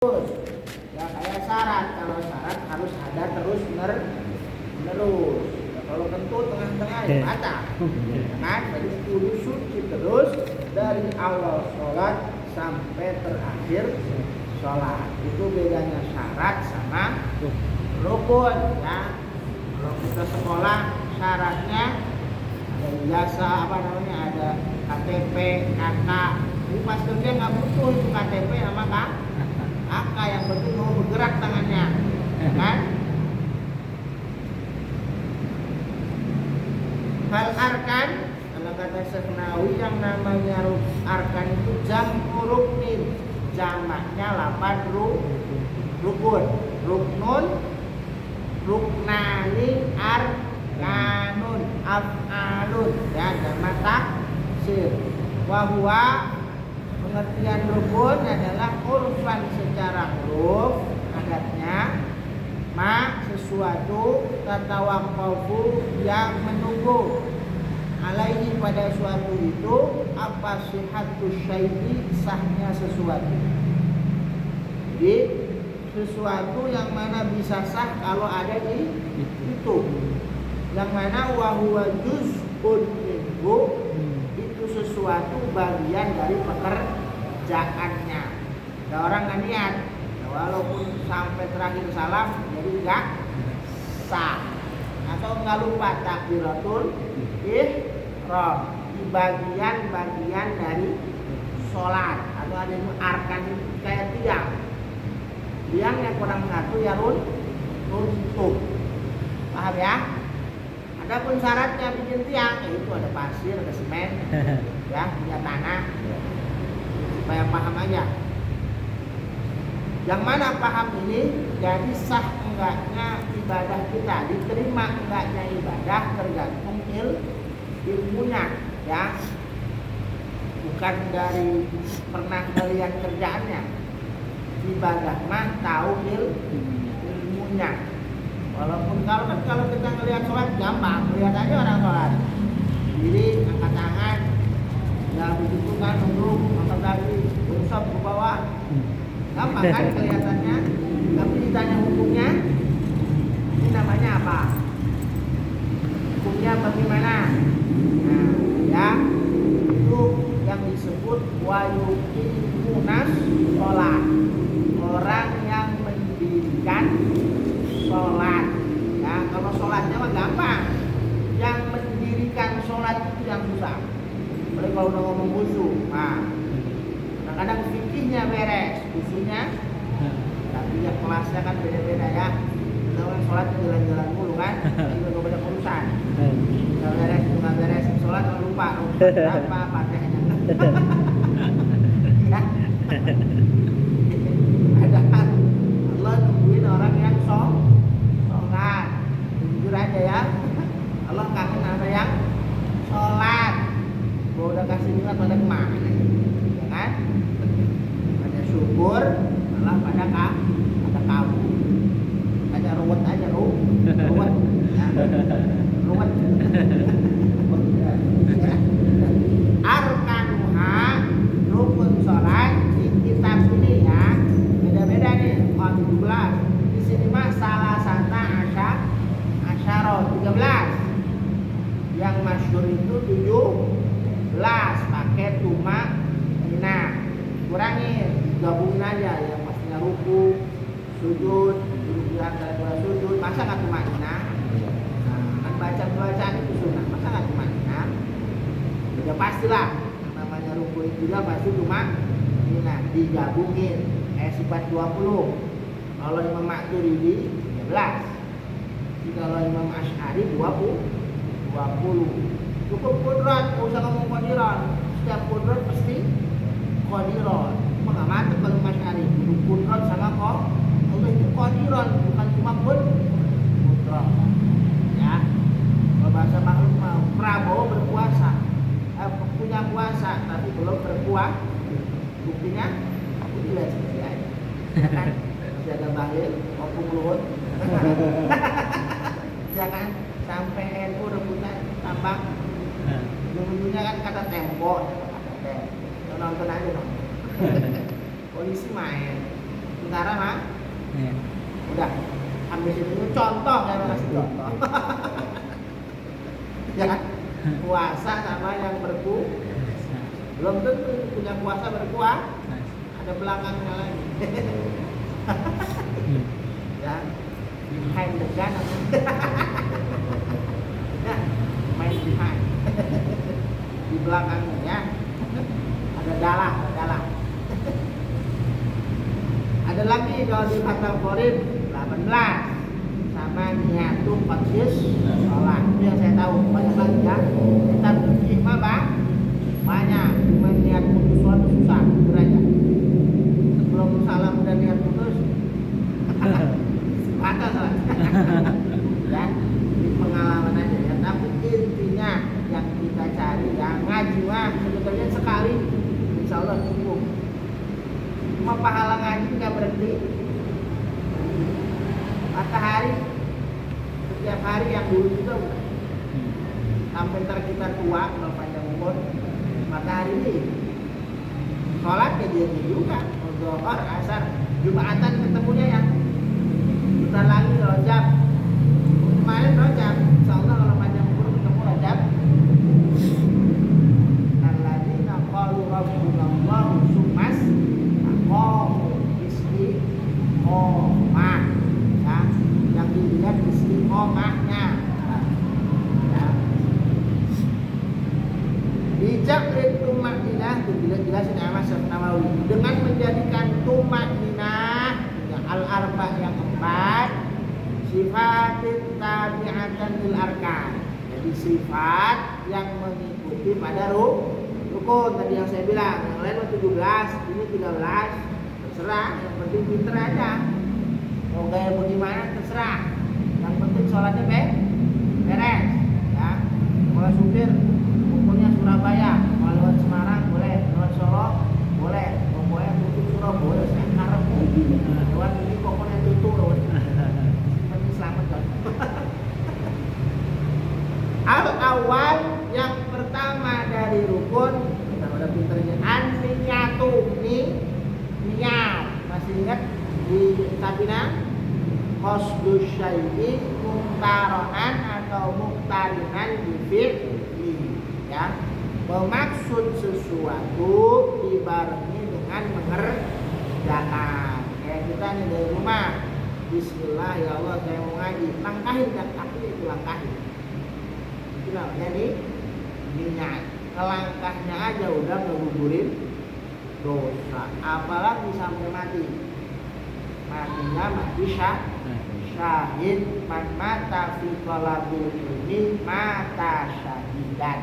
terus ya kayak syarat. Kalau syarat harus ada terus menerus. Ya, kalau kentut tengah-tengah ya batal. Kan? Jadi kudu suci terus dari awal sholat sampai terakhir sholat. Itu bedanya syarat sama rukun ya. Kalau kita sekolah syaratnya ada ijazah ada KTP, KK. Jadi pas kerja nggak butuh itu KTP sama KK, yang penting mau bergerak tangannya, kan? Hal arkan, kalau kata Syekh Nawawi yang namanya arkan itu jam'u ruknin, jamaknya 8 rukun, ruknun, ruknani, arkanun, af'alun, ya jamak taksir. Wahwa pengertian rukun adalah urfan secara huruf adatnya sesuatu tatawaqafu yang menunggu alaihi pada suatu itu apa sihhatus syai'i sahnya sesuatu. Jadi sesuatu yang mana bisa sah kalau ada di itu, yang mana wahuwa juz'un minhu, itu sesuatu bagian dari pekerjaannya. Ada orang nggak niat, walaupun sampai terakhir salam jadi nggak sah, atau nggak lupa takbiratul ihram di bagian-bagian dari sholat, atau ada yang arkan kayak tiang yang kurang satu ya runtuh, paham ya? Adapun syaratnya bikin tiang, itu ada pasir, ada semen, ya, ada tanah, supaya paham aja. Yang mana paham ini, jadi sah enggaknya ibadah kita, diterima enggaknya ibadah tergantung ilmunya, ya, bukan dari pernah melihat kerjaannya. Ibadah mah tahu ilmunya. Walaupun kalau kita ngelihat sholat gampang, lihat aja orang sholat, diri, angkat tangan, ya begitu kan, duduk, angkat kaki, usap ke bawah, gampang kan kelihatannya. Tapi ditanya hukumnya, ini namanya apa? Hukumnya bagaimana? Nah, ya itu yang disebut wayuqimunas sholat, orang yang mendirikan sholat. Ya, kalau sholatnya mah gampang, yang mendirikan sholat itu yang susah. Apalagi kalau udah ngomong khusyuk, nah kadang-kadang fikihnya beres, khusyuknya, tapi ya kelasnya kan beda-beda ya. Kita orang sholat jalan-jalan mulu kan, juga gak banyak urusan. Nggak beres, nggak beres sholat lupa apa fatihahnya. Ya. Ada Allah nungguin orang yang sholat. Jujur aja ya, Allah kangen sama yang sholat. Gua udah kasih bunga pada kemana, ya kan? Pada syukur, malah pada kamu. Aja ruwet aja ruwet, ya. Ruwet. Arkanuha, rukun sholat di kitab ini ya beda-beda nih. 17 di sini mah salah sata asyara 13, yang masyhur itu 17 pakai tuma nah kurangin, gabungin aja yang pastinya ruku, sujud, duduk di antara dua sujud, masa nggak tuma nah kan bacaan itu sunnah, masa nggak tuma nah udah pastilah namanya ruku itu juga pasti tuma nah digabungin sifat 20. Kalau Imam Maturidi 13, kalau Imam Asy'ari 20. Cukup kudrat, nggak usah ngomong qadiran. Setiap kudrat pasti qadiran. Cuma nggak mantep kalau Imam Asy'ari. Kudrat sama Allah itu qadiran, bukan cuma kudrat. Ya, kalau bahasa makhluk mau Prabowo berpuasa, punya puasa tapi belum berpuasa. Buktinya aku tidak seperti aja. Kan jaga bahlil, opung luhut. Jangan sampai NU rebutan tambah. Ujung-ujungnya kan kata tempo, nonton aja dong. Polisi main, sementara mah Iya. udah ambil situ contoh ya kasih contoh. Ya kan? Puasa sama yang berpuasa belum tentu punya puasa berpuasa ada belakangnya lagi. Ya behind the gun ya main behind di belakangnya ya ada dalah ada lagi kalau di Fathul Qorib 18 sama niatu qadis sholat itu yang saya tahu banyak lagi ya kita berjima banyak cuma niat putus sholat itu susah jujur aja sebelum salam udah niat putus ada sholat ya di pengalaman aja ya tapi intinya yang kita cari ya ngaji mah sebetulnya sekali insya Allah cukup cuma pahala ngaji nggak berhenti matahari setiap hari yang dulu juga udah sampai ntar kita tua kalau panjang umur matahari ini sholat ya dia juga zuhur asar jumatan ketemunya yang bentar lagi Rajab kemarin Rajab insyaallah kalau panjang umur ketemu Rajab alladzina qalu rabbuna Allahu sumas aqamu istiqomah ya yang dilihat istiqomahnya ya bijak tumakninah itu jelasin sama Syekh Nawawi dengan menjadikan tumakninah al-arba yang keempat sifat tabi'atan lil arkan jadi sifat yang mengikuti pada rukun tadi yang saya bilang yang lain 17 ini 13 terserah yang penting pinter aja mau gaya bagaimana terserah yang penting sholatnya beres ya kalau supir pokoknya Surabaya mau lewat Semarang boleh lewat Solo boleh pokoknya tutup Surabaya saya harap lewat ini pokoknya tutup penting selamat kan. Al-awal yang pertama dari rukun kita udah pinternya an-niyatu niat masih ingat di Sabina qasdus syai'i muktaronan atau muktarinan bifi'li ya memaksud sesuatu dibarengi dengan mengerjakan kayak kita nih dari rumah bismillah ya Allah saya mau ngaji langkahin dan kaki itu langkahin itu namanya nih niat ngelangkahnya aja udah ngegugurin dosa apalagi sampai matinya mati syahid man mata fi talabil ilmi mata syahidan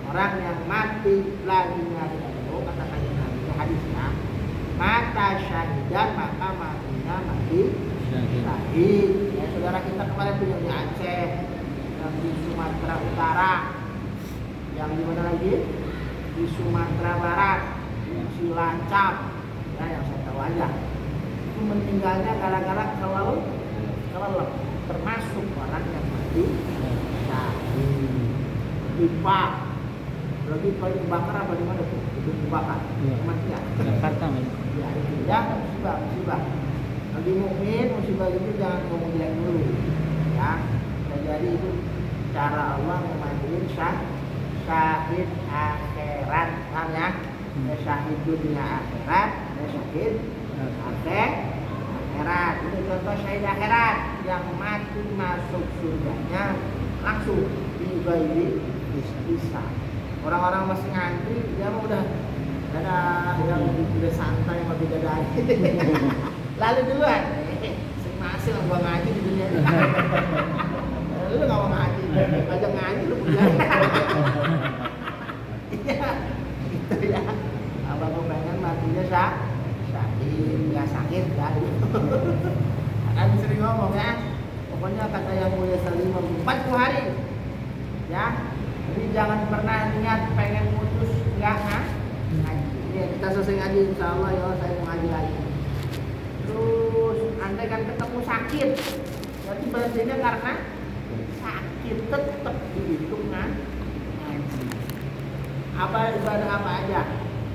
orang yang mati lagi nyari ilmu kata Nabi hadisnya mata syahidan maka matinya mati syahid ya saudara kita kemarin punya di Aceh yang di Sumatera Utara yang di mana lagi di Sumatera Barat di Cilacap ya yang saya tahu aja itu meninggalnya gara-gara kelelep termasuk orang yang mati syahid pipa lagi kalau dibakar apa di mana tuh itu dibakar kematian Jakarta ya itu ya musibah lagi mukmin musibah itu jangan ngomong jelek dulu ya jadi itu cara Allah mematiin syahid akhirat paham ya syahid dunia akhirat syahid akhirat ini contoh syahid akhirat yang mati masuk surganya langsung di ghairi bisa orang-orang masih ngantri dia mah udah ada yang udah santai sama bidadari lalu duluan masih lah gua ngaji di dunia ini lu nggak mau ngaji ngajak ngaji lu pulang iya gitu ya abang gua pengen matinya syahid nggak sakit ya kan sering ngomong ya pokoknya kata yang mulia Salimah 40 hari ya jadi jangan pernah niat pengen putus nggak ngaji ya kita selesai ngaji insya Allah ya saya mau ngaji lagi terus andai kan ketemu sakit berarti berhentinya karena sakit tetap dihitung ngaji apa ibadah apa aja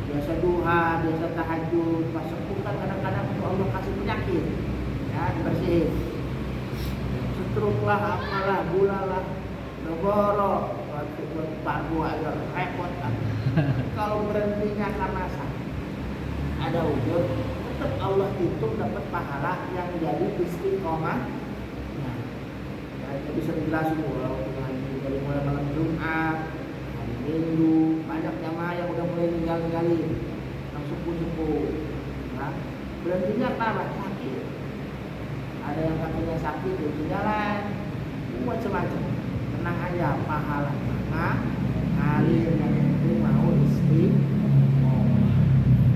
biasa duha biasa tahajud pas sepuh kan kadang-kadang Allah kasih penyakit, ya dibersihin. Stroke lah, apalah, gula lah, negoro, paru agak repot kan. Kalau berhentinya karena sakit, ada udur, tetap Allah hitung dapat pahala yang jadi istiqomah. Nah, ya, itu bisa dijelasin kalau dari mulai malam Jumat, hari Minggu, banyak jamaah yang udah mulai ninggalin yang sepuh-sepuh. Nah, berhentinya karena sakit. Ada yang kakinya sakit di jalan, macam-macam. Tenang aja, pahala mana ngalir yang penting mau istiqomah.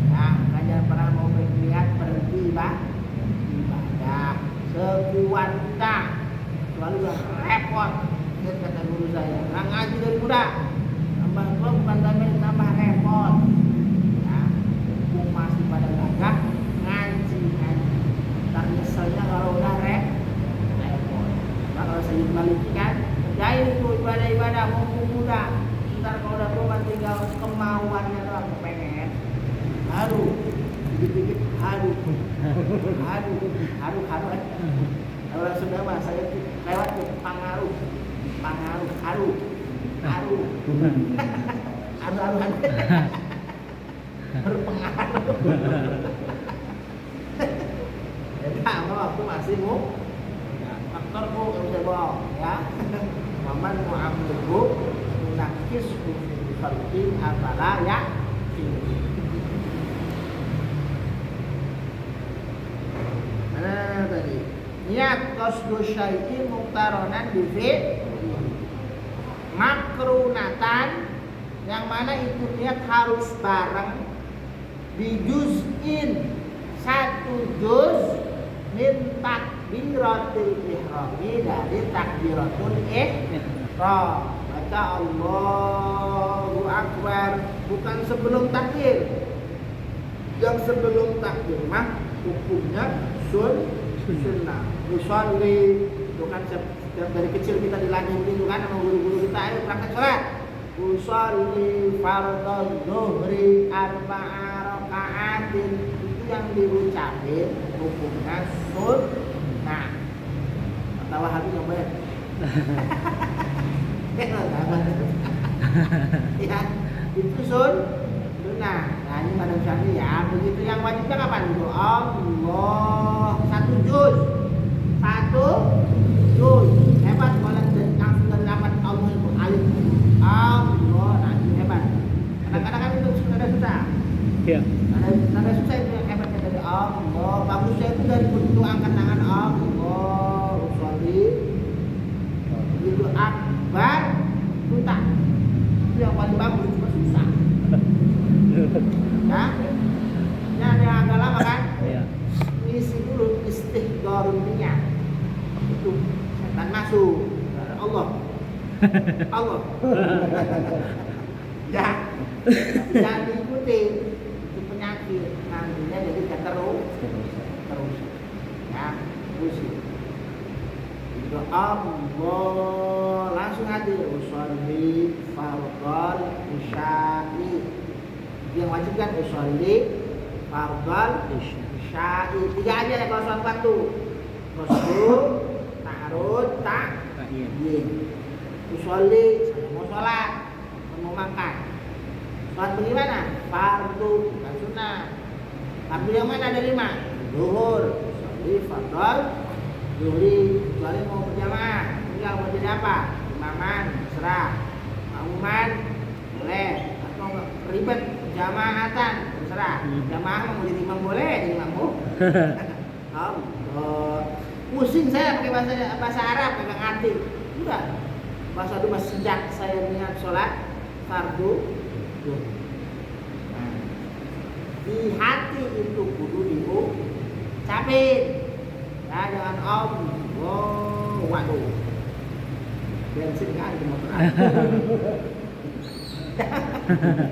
Nah, kalian pernah mau berniat berhenti ibadah sekuatnya, selalu repot. Kata guru saya, orang ngaji dari muda, tambah tua bukan tambah repot. Ya, hukum masih pada gagah ngaji. Ntar nyeselnya kalau udah repot. Kalau saya balikan, kerjain itu ibadah-ibadah mumpung muda. Ntar kalau udah tua tinggal kemauannya doang, kepengen. Haru, dikit-dikit haru. Kalau sudah mah saya lewat ke pengaruh, haru. Haru-haruan. Berpengaruh. Kalau aku masih mau faktorku yang saya bohong ya. Waman mu'amilhu munakis fi khalqi afala ya. Mana tadi? Niat qasdu syai'in muqtaronan bi makrunatan, yang mana itu niat harus bareng bijuz'in, satu juz min takbiratul ihrami, dari takbiratul ihram. Baca Allahu Akbar bukan sebelum takbir. Yang sebelum takbir mah hukumnya sunnah. Usolli, bukan dari kecil kita dilatih itu kan sama guru-guru kita, ayo praktek sholat. Usolli fardhu zuhri arba'a raka'atin, itu yang diucapin hukumnya sunnah. Kata Wahabi nggak boleh. Ya, itu sunnah. Nah ini Madam Syafii ya. Begitu yang wajibnya kapan? Allah satu juz. Hebat kalau langsung dari lafaz Allah itu alif. Allah, nah ini hebat. Kadang-kadang kan itu ada susah. Iya. Ada susah itu yang hebatnya dari Allah. Bagusnya itu dari bentuk angkat tangan Allah, usolli. Begitu akbar, tutak. Itu yang paling bagus, cuma susah. Ya, yang agak lama kan? Iya. Isi dulu istihdharun niat. Itu setan masuk. Allah. Ya, jangan diikuti. Itu penyakit. Nantinya jadi terus. Ya, terus. Itu Allah langsung hadir. Usolli fardhal isya'i. Yang wajib kan usolli fardhal isya'i. 3 aja ya kalau sholat waktu. Rasul, ta'arud, ta'yin. Usolli, saya mau sholat, mau makan. Sholat bagaimana? Fardu, bukan sunnah. Tapi yang mana ada 5? Zuhur, usolli fardhal zuhri, kecuali mau berjamaah. Tinggal mau jadi apa? Imaman, terserah. Makmuman, boleh. Atau ribet, jamaatan, terserah. Jamaah mau jadi imam boleh, jadi makmum. Pusing saya pakai bahasa Arab, nggak ngerti. Udah, bahasa itu sejak saya niat sholat fardu. Nah, di hati itu kudu diucapin. Ya, jangan waduh, bensin kan di motor.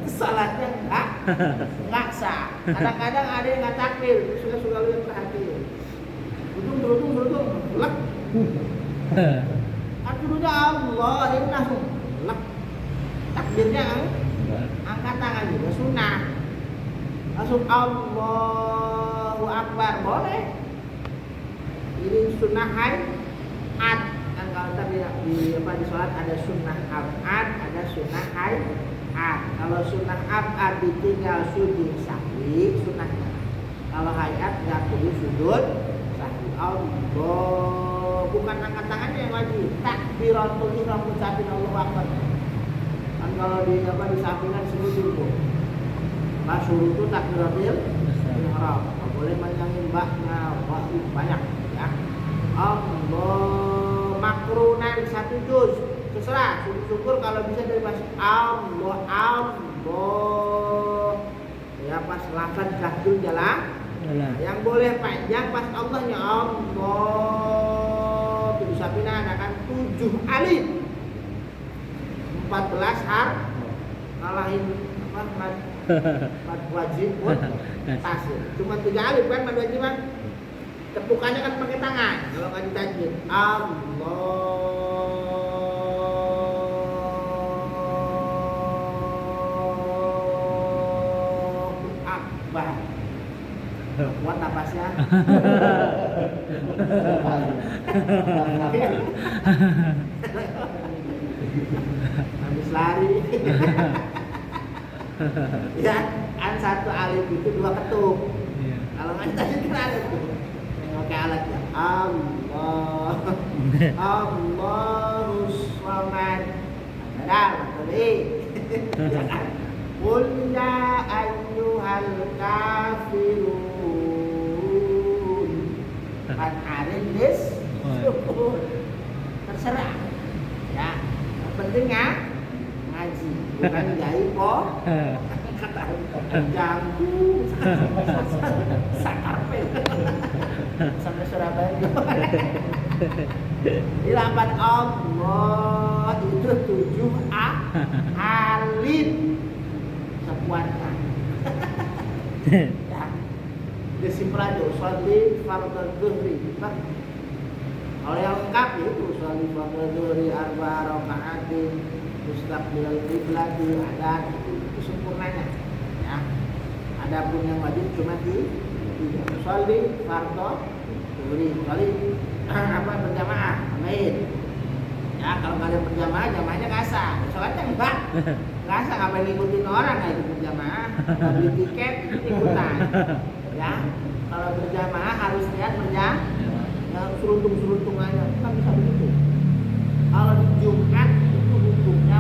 Salatnya enggak sah. Kadang-kadang ada yang nggak takbir, suka lihat perhatian. Beruntung, lek. Akhirnya Allah ini langsung lek. Takbirnya angkat tangan juga sunnah. Langsung Allah Allahu Akbar boleh. Ini sunnah hayat. Kan kalau tadi di sholat ada sunnah abad, ada sunnah hayat. Kalau sunnah abad ditinggal sujud sahwi, sunnahnya. Kalau hayat nggak perlu sujud sahwi. Allah, bukan angkat tangannya yang wajib. Takbiratul ihram ucapin Allahu Akbar. Kan kalau di sampingan sebut itu. Pas suruh itu takbiratul ihram. Nggak boleh panjangin baknya, banyak ya. Allah, makrunan satu juz. Terserah, syukur kalau bisa dari pas Allah. Ya pas lafaz kahdul jalan. Yang boleh panjang pas Allahnya Allah. Itu bisa pindah ada kan 7 alif. 14 harf. Ngalahin mad wajib pun tasir. Cuma 3 alif kan mad wajib kan. Tepukannya kan pakai tangan kalau nggak ditajwid. Allahu Akbar. Kuat napasnya. Habis lari. Ya, kan satu alif itu 2 ketuk. Kalau nggak ditajwid kan ada tuh. Pakai alatnya Allah Allahus Samad ada betul Qul ya ayyuhal kafirun kan alis syukur terserah ya yang penting ya ngaji bukan jahit kok kata janggu sakarpe sampai Surabaya. Di lafaz Allah itu 7 alif sekuatnya. Ya. Desiprado sholli fardhu dhuhri. Kalau yang lengkap itu sholli fardhu dhuhri arba'a raka'atin mustaqbilal qiblat ada itu sempurnanya. Ya. Adapun yang wajib cuma di sholli fardhu dhuhri, sholli berjamaah, amin. Ya kalau kalian berjamaah, jamaahnya kasar. Sholatnya enggak kasar, ngapain ngikutin orang nggak ikut berjamaah, beli tiket ikutan. Ya kalau berjamaah harus lihat berjamaah, yang seruntung aja, kan bisa begitu. Kalau di Jumat itu hukumnya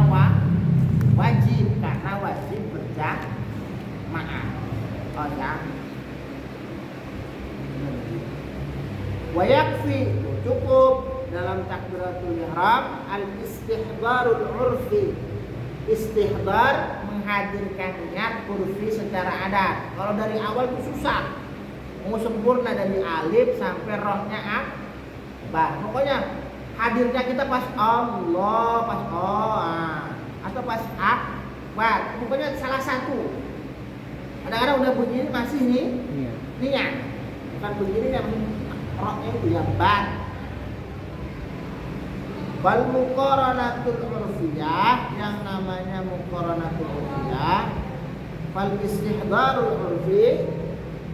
wajib karena wajib berjamaah. Oh ya. Wa yakfi cukup dalam takbiratul ihram al-istihdharul urfi. Istihdar menghadirkan niat urfi secara adat. Kalau dari awal itu susah. Mau sempurna dari alif sampai rohnya akbar. Pokoknya hadirnya kita pas Allah, pas atau pas akbar. Pokoknya salah satu. Kadang-kadang udah bunyi masih nih niat. Bukan begini yang rohnya itu ya ban. Wal muqaranatul urfiyah, yang namanya muqaranatul urfiyah, fal istihdarul urfi.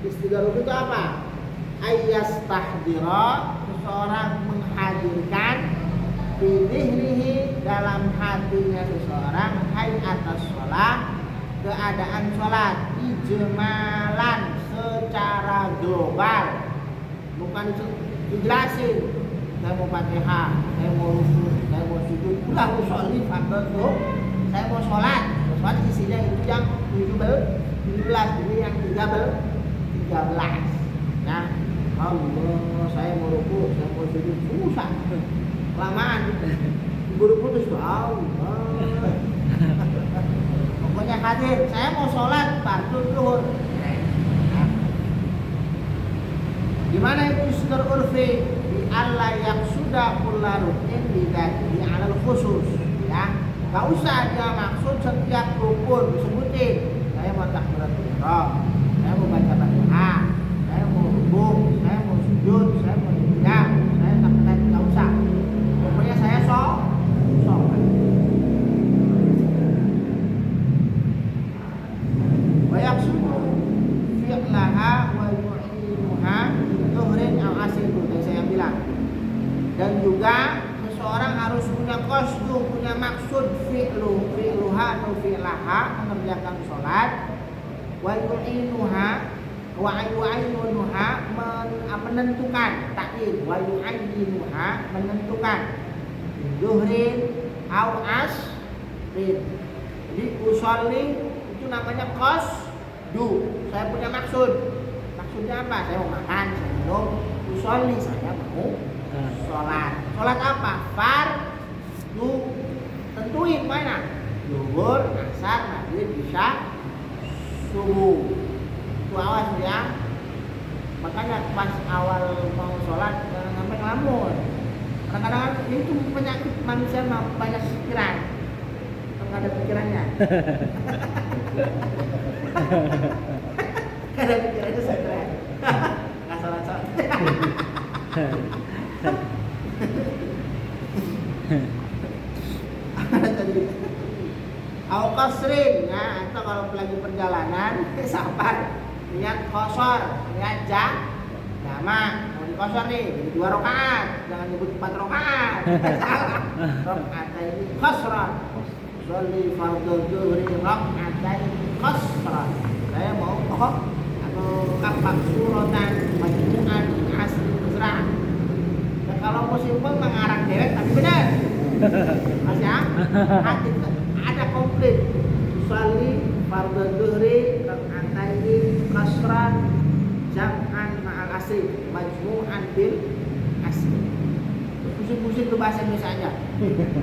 Istihdar itu apa? Ayyastahdira, seseorang menghadirkan bidihrihi, dalam hatinya seseorang atas sholat, keadaan sholat ijmalan secara global. Bukan dijelasin, saya mau Fatihah, saya mau ruku, saya mau sujud, udah mau sholli fardhu tuh, saya mau sholat isinya itu yang 17, ini yang 13. Ya, Allah, saya mau ruku, saya mau sujud, susah, kelamaan, buru putus tuh, Allah. Pokoknya hadir, saya mau sholat fardhu zuhur. Gimana itu istihdar urfi? Di Allah yang sudah pula rutin di alal khusus, ya. Gak usah dia maksud setiap rukun disebutin. Saya mau takbiratul ihram, saya mau baca Fatihah, saya mau rukuk, saya mau sujud, saya mau diam, saya tak usah. Pokoknya saya sholat. Wa yaqsudu fi'laha wa yu'inu qasdu punya maksud fi'luha atau fi'laha mengerjakan sholat, wa yu'inuha wa yu'inuha menentukan ta'in, wa yu'inuha menentukan zuhrin au asrin. Jadi usolli itu namanya qasdu, saya punya maksud. Maksudnya apa? Saya mau makan, saya minum. Usolli saya mau sholat. Sholat apa? Fardu. Tentuin mana? Zuhur, asar, maghrib, isya, subuh. Itu awas ya. Makanya pas awal mau sholat jangan sampai ngelamun. Kadang-kadang itu penyakit manusia banyak pikiran. Nggak ada pikirannya. Nggak ada pikirannya stres. Nggak sholat-sholat. Au qasrin ya, atau kalau lagi perjalanan sabar, niat qasar, niat jamak, mau dikosor nih jadi 2 rakaat, jangan nyebut 4 rakaat. Salah. Rakaatain qasran. Sholli fardhu dzuhri rakaatain qasran. Saya mau atau kapak suratan majmu'an asli mesra. Ya, kalau mau simpel mengarang dewek tapi benar. Mas ya, ada komplit. Sholli fardhu dzuhri rakaatain qasran jam'an ma'al asri majmu'an bil asri. Pusing-pusing tuh bahasa Indonesia aja.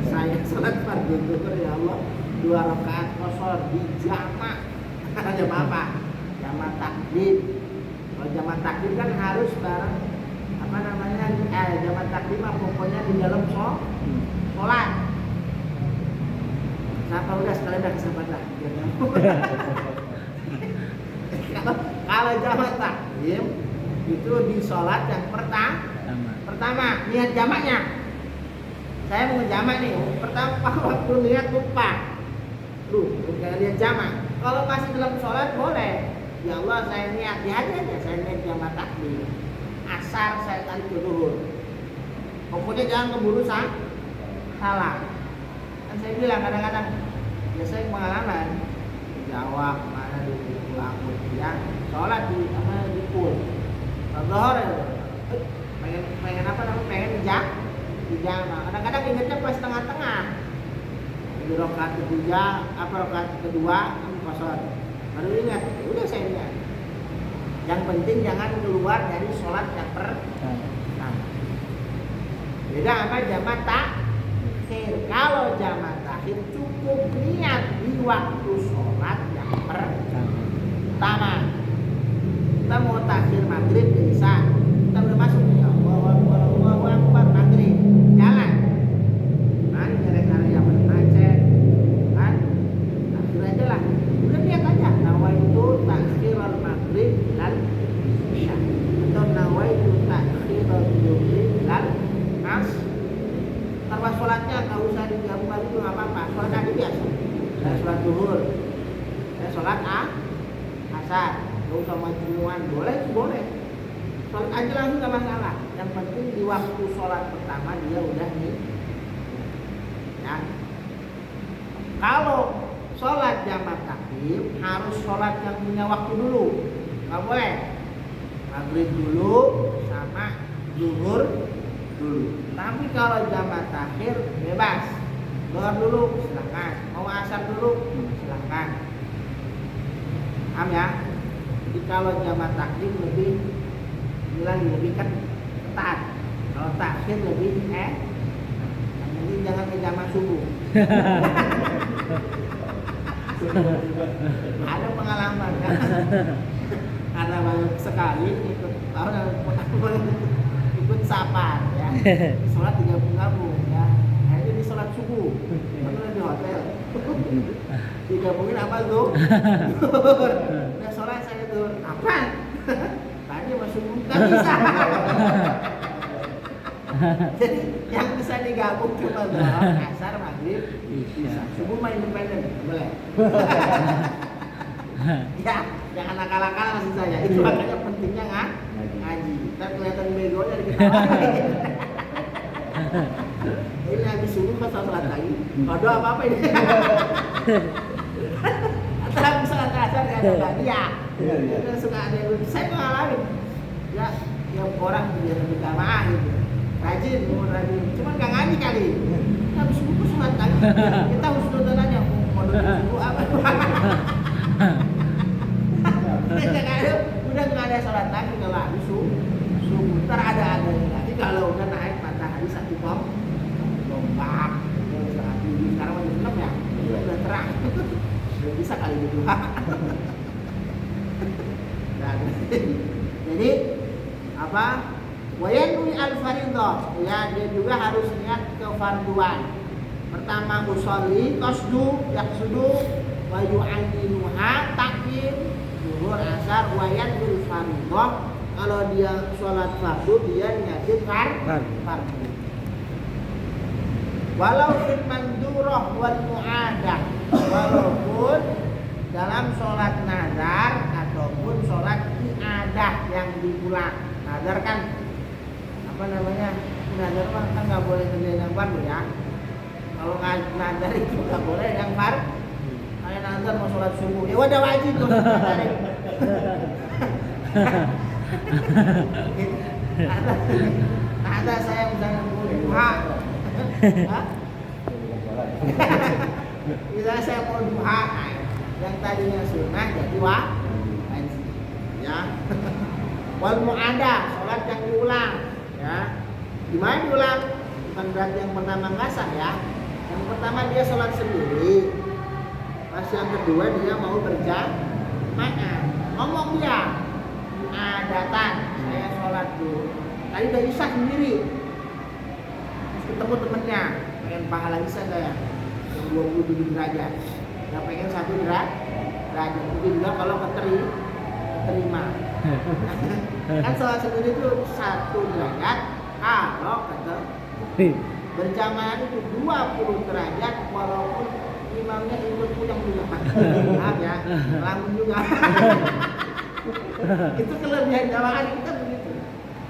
Saya salat fardhu zuhur ya Allah 2 rakaat qasar di jamak. Jamak apa? Jamak takdim. Kalau jamak takdim kan harus bareng apa namanya? Jamak takdim pokoknya di dalam sholat. Siapa udah sekalian dah kesempatan. Kalau jamak takdim itu di sholat yang pertama niat jamaknya. Saya mau jamak nih, pertama waktu niat lupa. Bukan niat jamak. Kalau masih dalam sholat boleh. Ya Allah saya niat di hati aja, saya niat jamak takdim. Asar saya tarik ke zuhur. Pokoknya jangan keburu salah. Kan saya bilang kadang-kadang ya saya pengalaman jawab mana dulu aku ya sholat di pool zuhur pengen apa namanya pengen di jamaah. Kadang-kadang ingatnya pas tengah-tengah di rakaat ketiga apa rakaat kedua kosong baru ingat udah saya ingat. Yang penting jangan keluar dari sholat yang pertama. Beda apa jamak takhir. Kalau jamak takhir cukup niat di waktu sholat yang pertama. Kita mau takhir maghrib bisa. Kita udah masuk nih, Allahu Akbar maghrib. Jalan. Kan gara-gara yang macet. Kan? Takhir aja lah. Udah niat aja. Nawaitu takhiral maghrib lal isya. Atau nawaitu takhiral zuhri lal asr. Karena sholatnya nggak usah digabung lagi itu nggak apa-apa. Sholat aja biasa. Saya sholat zuhur. Saya sholat asar. Nggak usah majmu'an. Boleh. Sholat aja langsung nggak masalah. Yang penting di waktu sholat pertama dia udah nih. Ya. Kalau sholat jamak takdim harus sholat yang punya waktu dulu. Nggak boleh. Maghrib dulu sama zuhur dulu. Tapi kalau jamak takhir bebas. Zuhur dulu silakan. Mau asar dulu silakan. Paham ya? Jadi kalau jamak takdim lebih ketat. Kalau takhir lebih yang penting jangan ke jamak subuh. Ada pengalaman kan? Karena banyak sekali ikut ikut sapar ya. Sholat digabung ya. Akhirnya di sholat subuh. Karena di hotel. Digabungin apa tuh? Udah sholat saya tuh. Apa? Tadi masuk nggak bisa. Jadi yang bisa digabung cuma zuhur, asar, maghrib, isya. Subuh mah independen, boleh. Ya, jangan nakal-nakal maksud saya. Itu makanya pentingnya ngaji. Kita kelihatan begonya di kita. Ini habis subuh pas sholat lagi. Kado apa ini? Atau habis sholat asar ya ada dia. Dia suka ada yang saya ngalamin. Ya, yang orang dia minta maaf gitu. Rajin, cuman nggak ngaji kali. Habis subuh sholat lagi. Kita harus nanya mau subuh apa? Udah nggak ada sholat lagi kalau habis subuh. Ntar ada lagi kalau udah naik matahari satu lompat. Sekarang masih gelap ya, udah terang. Udah bisa kali gitu. Jadi apa? Wayanwi al-faridah. Ya, dia juga harus niat kefarduan. Pertama usolli yaksudu wa yu'ayyinuha takbir zuhur asar wayanwi al-faridah. Kalau dia sholat fardu dia niatin fardu. Walau fil mandurah wal mu'adah, walaupun dalam sholat nazar ataupun sholat iadah yang diulang. Nazar kan apa namanya? Nazar kan nggak boleh kerjain yang fardu ya. Kalau nazar itu nggak boleh yang fardu. Kayak nazar mau sholat subuh, ya udah wajib tuh. Ada saya misalnya duha. Misalnya saya mau duha, yang tadinya sunnah jadi wajib. Ya. Wal mu'adah, sholat yang diulang. Ya. Gimana diulang? Bukan berarti yang pertama nggak sah ya. Yang pertama dia sholat sendiri. Pas yang kedua dia mau berjamaah. Ngomong dia. Adatan, saya sholat dulu. Tadi udah isya sendiri. Terus ketemu temennya, pengen pahala isya saya yang 27 derajat. Yang pengen 1 derajat. Mungkin juga kalau keterima. Kan sholat sendiri itu 1 derajat. Kalau kata berjamaah itu 20 derajat, walaupun imamnya ikut pulang juga. Maaf ya, lamun juga. Itu kelebihan jamaah kita begitu.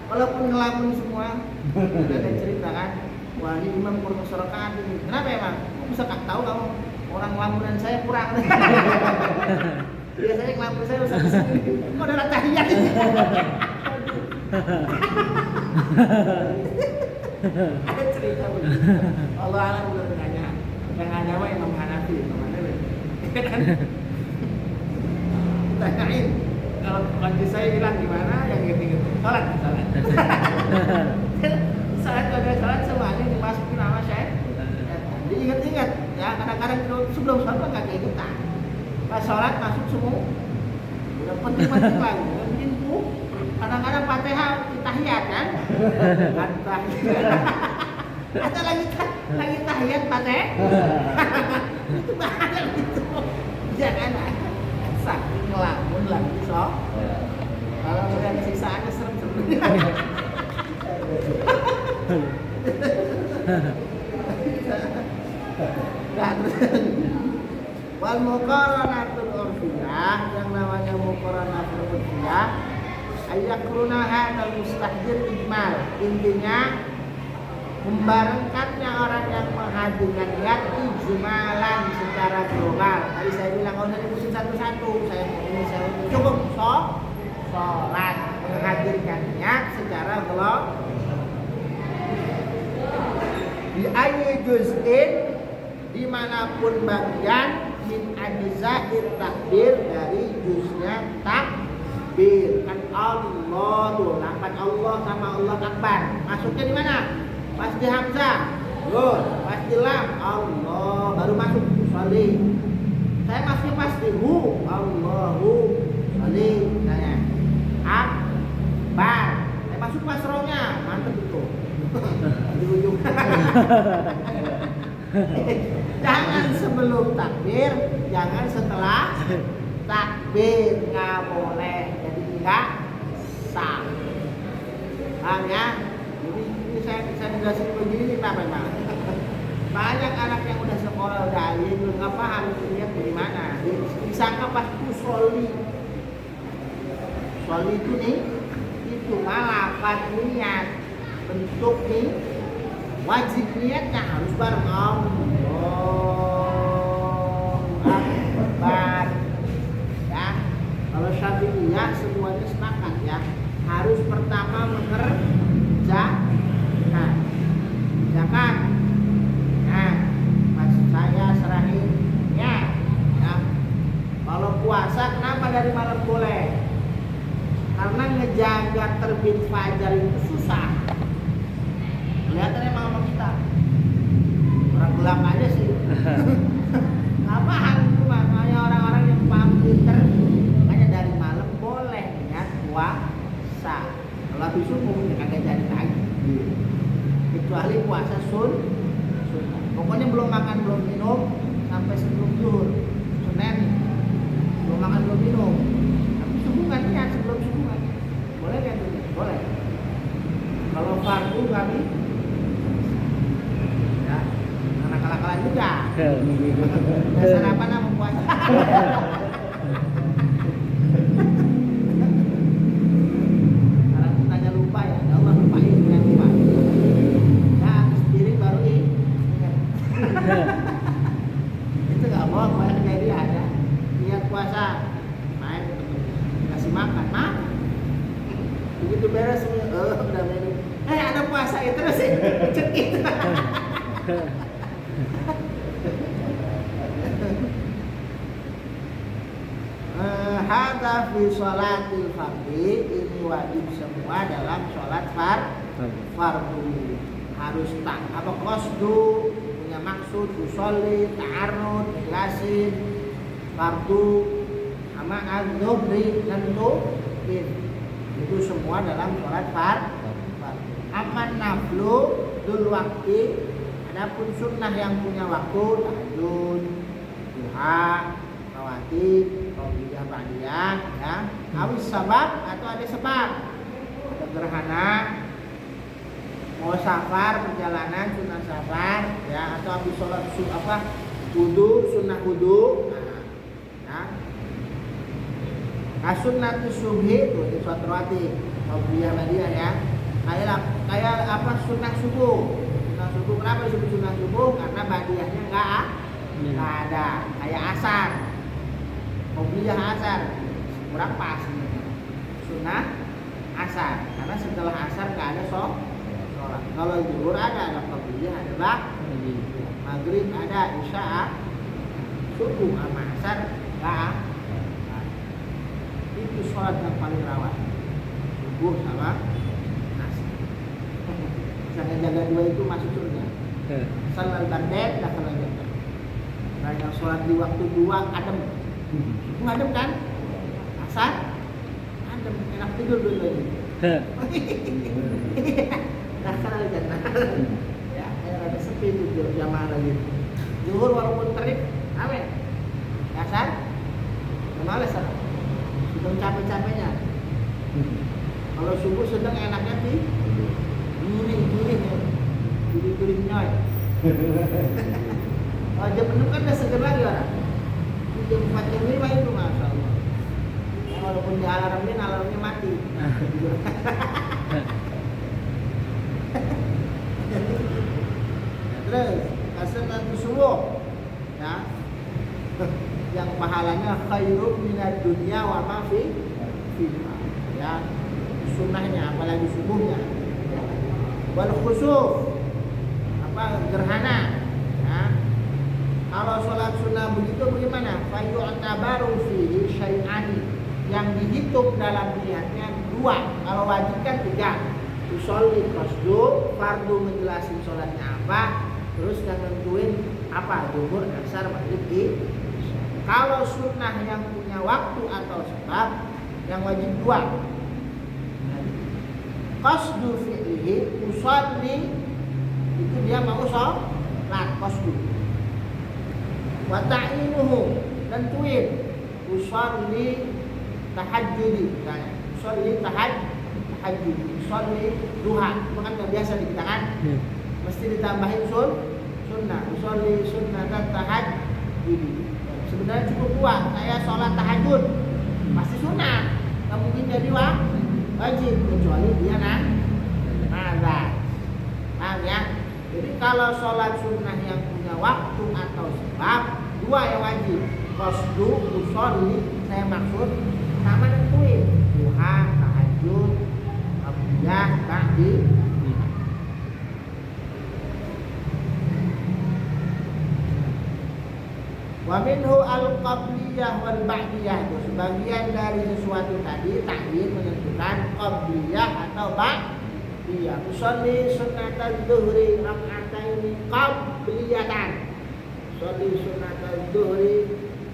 Walaupun ngelamun semua, ada cerita kan, wah ini imam kurang serakaat ini. Kenapa emang? Bisa tahu kamu orang ngelamunan saya kurang. Biasanya ngelamun saya usah kesini. Kok ada tahiyat ini? Ada cerita begitu. Allah alam udah bertanya. Yang ada mah Imam Hanafi, Imam Hanafi. Tanyain. Kalau kunci saya hilang gimana? Yang gitu-gitu. Sholat. Saat ada sholat semuanya dimasukin nama saya. Diingat-ingat ya, kadang-kadang sebelum sholat nggak kayak kita. Pas sholat masuk semua. Udah penting-penting lagi. Pintu. Kadang-kadang Fatihah tahiyat kan? Ada lagi tahiyat Fatihah. Itu bahaya gitu. Jangan saking ngelamun lagi sok. Kalau udah sisaannya serem-serem. Wal muqaranatul urfiyah, yang namanya muqaranatul urfiyah ayakruna hadal mustahdir ijmal. Intinya membarengkannya orang yang menghadirkan niat ijmalan secara global. Tadi saya bilang kalau saya dipusin satu-satu, saya cukup sholat, menghadirkan niat secara global. Di ayyi juz'in, dimanapun bagian min ajza'ir takbir, dari juznya takbir. Kan Allah tuh, lafaz Allah sama Allah akbar. Masuknya di mana? Pas di hamzah, pas di lam, Allah, baru masuk sholli. Saya masih pas di hu, Allahu sholli. Misalnya akbar, saya masuk pas rohnya, mantep itu. Di ujung. Jangan sebelum takbir, jangan setelah takbir, nggak boleh. Jadi nggak sah. Paham ya? Jadi saya jelasin begini Pak Memang. Banyak anak yang udah sekolah udah alim belum nggak paham lihat dari mana. Disangka pas itu sholli itu nih, itu malah pas niat bentuk nih Wajib niatnya harus bareng Allahu Akbar. Ya, kalau Syafi'iyah semuanya sepakat ya, harus pertama mengerjakan zakat. Nah, pas saya serahin ya. Kalau puasa kenapa dari malam boleh? Karena ngejaga terbit fajar itu susah. Kelihatannya sama kita orang gelap aja sih. Apa hal itu makanya orang-orang yang paham pinter, makanya dari malam boleh niat puasa. Kalau habis subuh ya kagak jadi lagi. Kecuali puasa sunnah. Pokoknya belum makan belum minum sampai sebelum zuhur. Senin belum makan belum minum. Tapi subuh kan niat sebelum subuh kan. Boleh kan? Boleh. Kalau fardu kami ya, anak kalah-kalah juga. Dasar apa nama puasa? Sekarang tanya lupa ya, Allah lupain yang lupa. Ya, sendiri baru ingat. Itu nggak bohong, banyak jadi ada niat puasa, main kasih makan, begitu beres, udah minum. Ada puasa ya terus sih, cekit. Hadza fi sholatil fardhi, ini wajib semua dalam sholat fardu. Harus tak apa qasdu, punya maksud, usolli, ta'arrud, ikhlasin, fardu, sama az-zuhri nentuin. Itu semua dalam sholat fardu. Aman naflu dul waktu, adapun sunnah yang punya waktu tahajud, duha, rawatib, qabliyah, ba'diyah, ya. Awis sabab atau ada sebab, ada gerhana, mau safar perjalanan sunnah safar, ya, atau habis sholat wudu sunnah wudu, nah, sunnatu subhi itu sholat rawatib, qabliyah, ba'diyah ya. Kayak apa sunnah subuh. Sunnah subuh kenapa disebut sunnah subuh? Karena badiahnya enggak ada. Kayak asar. Qobliyah asar. Kurang pas sebenarnya. Sunnah asar. Karena setelah asar enggak ada sholat. Kalau zuhur ada qobliyah, ada maghrib ada, isya, subuh sama asar enggak. Itu sholat yang paling rawan. Subuh sama jangan jaga dua itu masuk surga. Salat bardet dah kalau jaga. Nah, yang sholat di waktu dua adem. Adem kan? Asar adem, enak tidur dulu lagi. Dah kalau jaga. Ya, ada sepi tuh jamaah lagi. Zuhur walaupun terik, awe. Asar males lah. Sudah capek-capeknya. Kalau subuh sedang enaknya sih. Gurih nyoy. Jam 6 kan udah seger lagi orang. Jam 4 jam 5 itu masya Allah. Ya, walaupun di alarmnya mati. Terus as-salatu subuh, ya, yang pahalanya khairum minad dunya wa ma fiha. Ya, sunnahnya apalagi subuhnya. Wal khusuf gerhana. Nah, kalau sholat sunnah begitu bagaimana? Fayu'tabaru fihi syai'ani, yang dihitung dalam niatnya dua. Kalau wajib kan 3. Usolli qasdu, fardu menjelasin sholatnya apa, terus yang nentuin apa, zuhur, asar, maghrib, isya. Kalau sunnah yang punya waktu atau sebab, yang wajib 2. Qasdu fi'lihi, usolli itu dia mau sholat qasdu. Wa ta'inuhu, tentuin usolli tahajjudi, usolli tahajjud, usolli duha. Itu kan biasa di kita kan, mesti ditambahin sunnah, usolli sunnatan tahajjudi. Sebenarnya cukup 2. Saya sholat tahajud pasti sunnah, nggak mungkin jadi wajib kecuali dia nazar. Paham ya? Jadi kalau sholat sunnah yang punya waktu atau sebab, dua yang wajib. Qasdu, usolli, saya maksud sama nentuin duha, tahajud, qabliyah, ba'di. Wa minhu al-qabliyah wal ba'diyah. Sebagian dari sesuatu tadi takdir menentukan qabliyah atau ba'diyah. Usolli sunnatal zuhri rak'ataini qabliyatan. Usolli sunnatal zuhri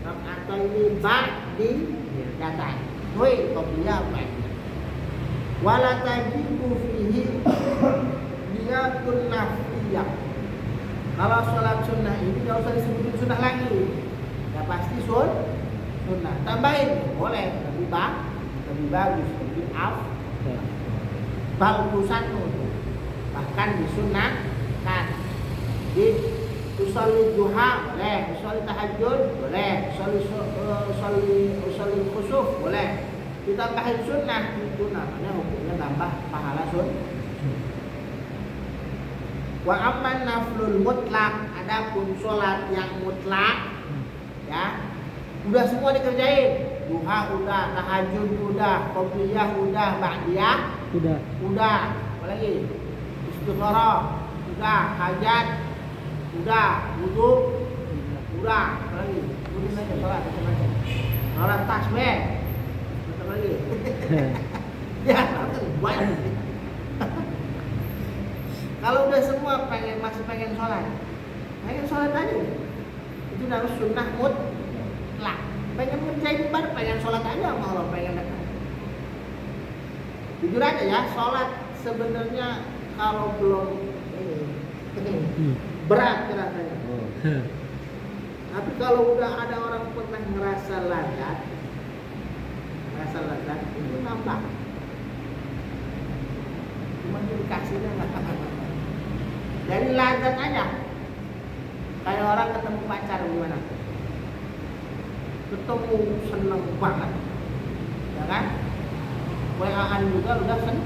rak'ataini ba'diyatan. Woi, qabliyah ba'diyah. Wala tajibu fihi niyatun nafiyah. Kalau sholat sunnah ini nggak usah disebutin sunnah lagi, ya pasti sunnah. Tambahin boleh, lebih bagus, lebih bagusan itu. Bahkan disunnahkan. Di usolli duha boleh, usolli tahajud boleh, usolli khusuf boleh. Ditambahin sunnah itu namanya hukumnya tambah pahala sunnah. Wa amman naflul mutlak, adapun sholat yang mutlak, ya udah semua dikerjain, duha udah, tahajud udah, qobliyah udah, ba'diyah udah, apalagi istikharah udah, hajat udah, wudu udah, apalagi wudu aja sholat macam-macam, sholat tasbih apalagi ya banyak. Kalau udah semua masih pengen sholat aja, itu harus sunnah mutlak. Pengen menjadi ibadah, pengen sholat aja sama Allah, pengen dekat. Jujur aja ya, sholat sebenarnya kalau belum berat rasanya. Tapi kalau udah ada orang pernah ngerasa lazat itu nambah. Cuma dikasihnya nggak. Dari lazat aja. Kayak orang ketemu pacar gimana? Ketemu seneng banget, ya kan? WA-an juga udah seneng.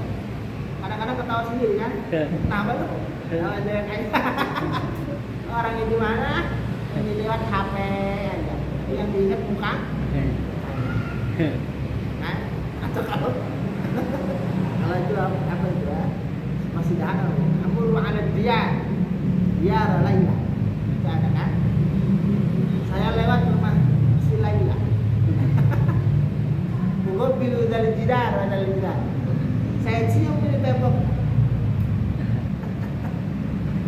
Kadang-kadang ketawa sendiri kan? Nah baru ada yang kayak orangnya gimana? Ini lewat HP aja. Yang diingat muka. Nah, atau kalau itu apa itu ya? Masih ada. Amul ma'ala dia Laila. Itu ada kan? Saya lewat rumah si Laila. Mobil dari jidar. Saya cium di tembok.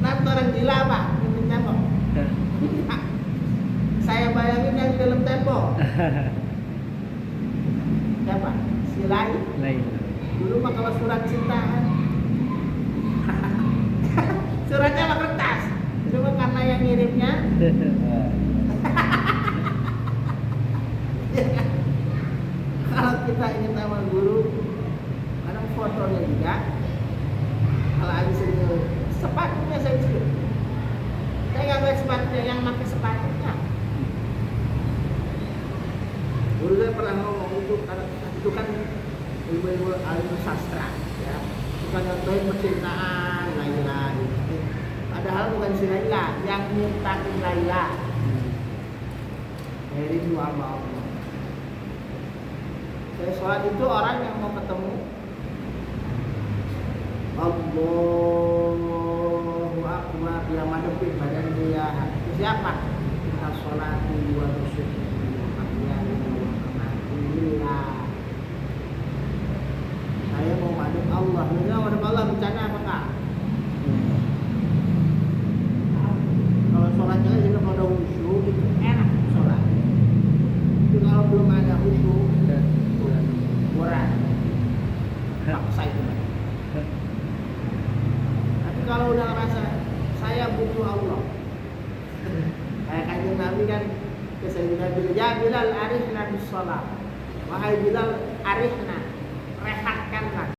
Nanti orang gila pak di tembok. Saya bayangin yang di dalam tembok. Siapa? Si Laila. Dulu mah kalau surat cintaan suratnya mah kertas, cuma karena yang ngirimnya kalau kita ingin sama guru kadang fotonya juga. Kalau habis itu sepatunya saya cium, saya nggak pakai sepatunya, yang pakai sepatunya. Guru saya pernah ngomong itu kan ilmu sastra ya, bukan contohin percintaan Laila gitu. Padahal bukan si Laila yang mintain Laila dari dua Allah. Saya sholat itu orang yang mau ketemu Allahu Akbar, dia madepin badan dia. Itu siapa? Kita sholat dua rusuk saya mau madep Allah. Dia madep Allah bercanda apa enggak? Kalau sholatnya jadi kalau ada khusyuk itu enak sholat. Tapi kalau belum ada khusyuk berat. Paksa itu. Tapi kalau udah ngerasa saya butuh Allah, kayak kanjeng Nabi kan ke Sayyidina Bilal, ya Bilal arihna bis sholat. Wahai Bilal, arihna, rehatkanlah